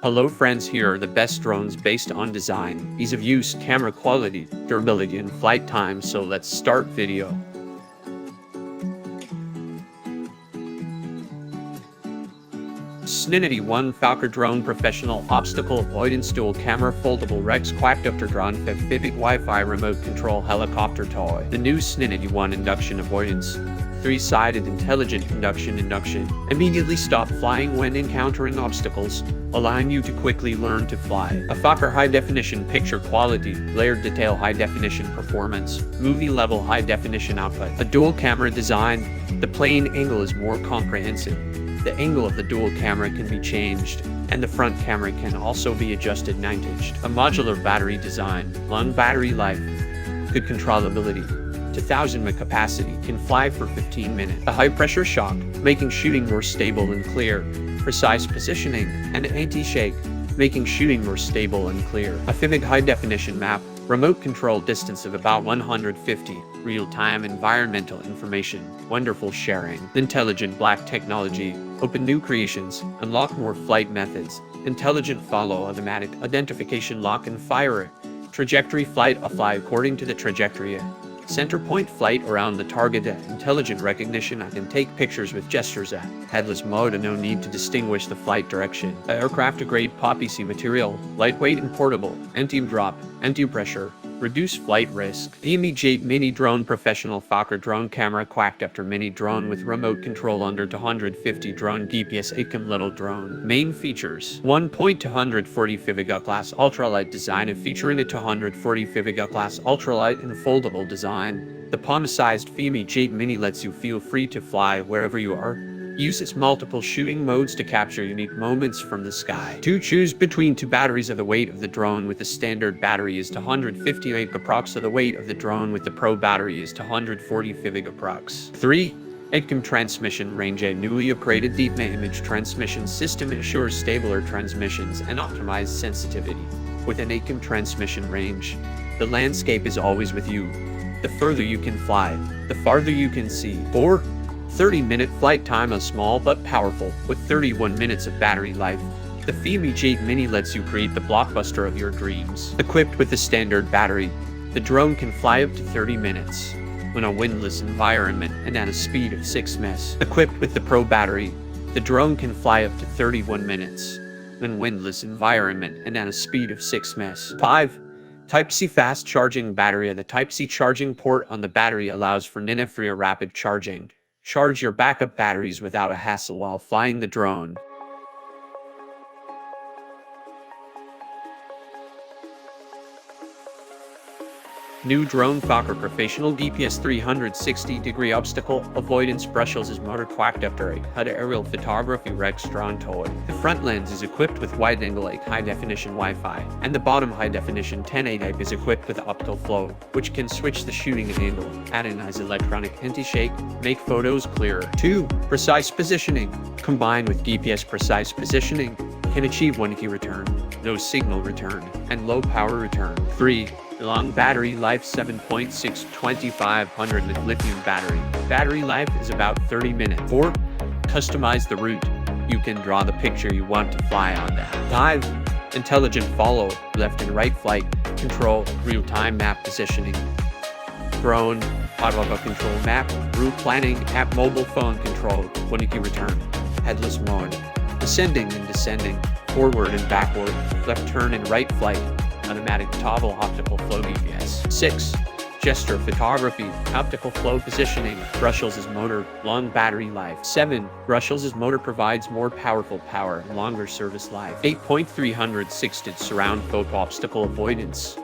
Hello friends, here are the best drones based on design, ease of use, camera quality, durability, and flight time. So let's start video. Eachine E58 Falcon Drone Professional Obstacle Avoidance Dual Camera Foldable Rex Quadcopter Drone Vivid Wi-Fi Remote Control Helicopter Toy. The new Eachine E58 Induction Avoidance. Three-sided intelligent induction immediately stop flying when encountering obstacles, allowing you to quickly learn to fly. A Fokker high-definition picture quality, layered detail high-definition performance, movie-level high-definition output. A dual camera design. The plane angle is more comprehensive. The angle of the dual camera can be changed, and the front camera can also be adjusted 9-inch. A modular battery design, long battery life, good controllability, 2,000 mAh capacity, can fly for 15 minutes. A high-pressure shock, making shooting more stable and clear. Precise positioning, and anti-shake, making shooting more stable and clear. A vivid high-definition map, remote control distance of about 150, real-time environmental information, wonderful sharing. Intelligent black technology, open new creations, unlock more flight methods. Intelligent follow automatic identification lock and fire. Trajectory flight, fly according to the trajectory. Center point flight around the target. Intelligent recognition, I can take pictures with gestures. Headless mode, no need to distinguish the flight direction. Aircraft grade POPC material, lightweight and portable, anti-drop, anti-pressure, reduce flight risk. AE6 Mini Drone Professional Fokker Drone Camera Quadcopter Mini Drone with remote control under 250 drone GPS ACM Little Drone. Main features: 1.240 Viviga Class Ultralight design featuring a 240 Viviga Class Ultralight and foldable design. The palm-sized AE6 Mini lets you feel free to fly wherever you are. Uses multiple shooting modes to capture unique moments from the sky. To choose between two batteries of the weight of the drone with the standard battery is 258 approx of the weight of the drone with the Pro battery is 240 Viviga approx. 3. ACM transmission range. A newly upgraded deep image transmission system ensures stabler transmissions and optimized sensitivity. With an ACM transmission range, the landscape is always with you. The further you can fly, the farther you can see. 4. 30-minute flight time, is small but powerful, with 31 minutes of battery life. The AE6 Mini lets you create the blockbuster of your dreams. Equipped with the standard battery, the drone can fly up to 30 minutes in a windless environment and at a speed of 6 ms. Equipped with the Pro battery, the drone can fly up to 31 minutes in a windless environment and at a speed of 6 ms. 5. Type-C fast charging battery. The Type-C charging port on the battery allows for free rapid charging. Charge your backup batteries without a hassle while flying the drone. New drone Fokker Professional GPS 360-degree obstacle avoidance brushless motor quadcopter HUD aerial photography Rex drone toy. The front lens is equipped with wide-angle high-definition Wi-Fi, and the bottom high-definition 1080 type is equipped with optical flow, which can switch the shooting angle, atomize electronic anti-shake, make photos clearer. 2. Precise positioning. Combined with GPS precise positioning, can achieve 1 key return, no signal return, and low power return. 3. Long battery life. 7.6 2500 mAh lithium battery. Battery life is about 30 minutes. 4. Customize the route. You can draw the picture you want to fly on that. 5. Intelligent follow, left and right flight control, real-time map positioning. Drone, auto control map, route planning, app mobile phone control, 1 key return. Headless mode. Ascending and descending, forward and backward, left turn and right flight. Automatic toggle optical flow GPS. 6. Gesture photography, optical flow positioning, brushless motor, long battery life. 7. Brushless motor provides more powerful power and longer service life. 8.360 surround photo obstacle avoidance.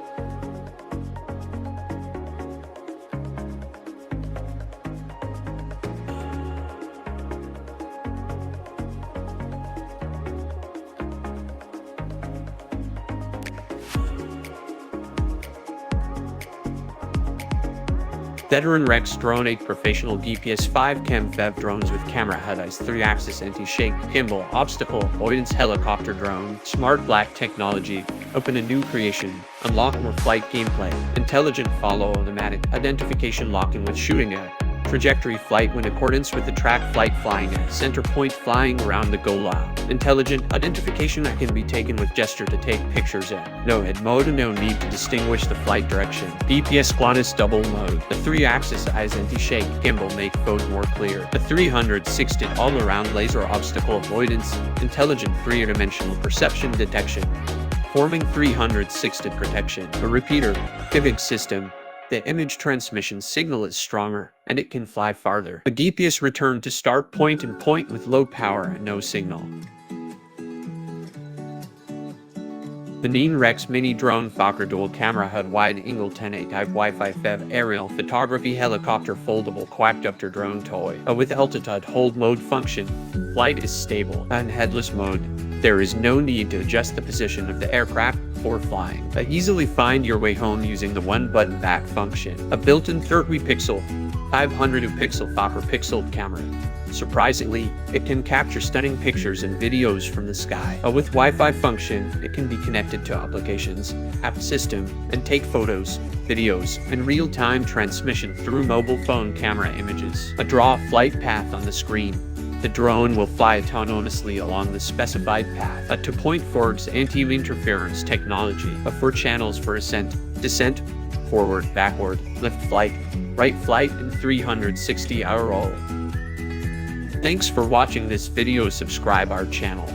Veteran Rex Drone 8 Professional GPS 5 Cam Fev drones with camera HUD 3-axis anti-shake, gimbal, obstacle, avoidance helicopter drone, smart black technology, open a new creation, unlock more flight gameplay, intelligent follow automatic, identification locking with shooting Trajectory flight in accordance with the track flight, flying at center point, flying around the goal. Intelligent identification that can be taken with gesture to take pictures in. No head mode and no need to distinguish the flight direction. DPS Qantas double mode. The 3-axis eyes anti-shake gimbal make photo more clear. The 360 all-around laser obstacle avoidance. Intelligent 3-dimensional perception detection. Forming 360 protection. A repeater. Pivot system. The image transmission signal is stronger, and it can fly farther. A GPS return to start point and point with low power and no signal. The Eachine Rex Mini Drone Fokker Dual Camera HUD Wide Angle 10A Type Wi-Fi FEV Aerial Photography Helicopter Foldable Quadcopter Drone Toy. With altitude hold mode function, flight is stable. And headless mode, there is no need to adjust the position of the aircraft before flying. Easily find your way home using the one-button back function. A built-in 30-pixel, 500-pixel Fokker pixeled camera. Surprisingly, it can capture stunning pictures and videos from the sky. With Wi-Fi function, it can be connected to applications, app system, and take photos, videos, and real-time transmission through mobile phone camera images. Draw a flight path on the screen. The drone will fly autonomously along the specified path. To point forwards anti-interference technology. 4 channels for ascent, descent, forward, backward, left flight, right flight, and 360-hour roll. Thanks for watching this video. Subscribe our channel.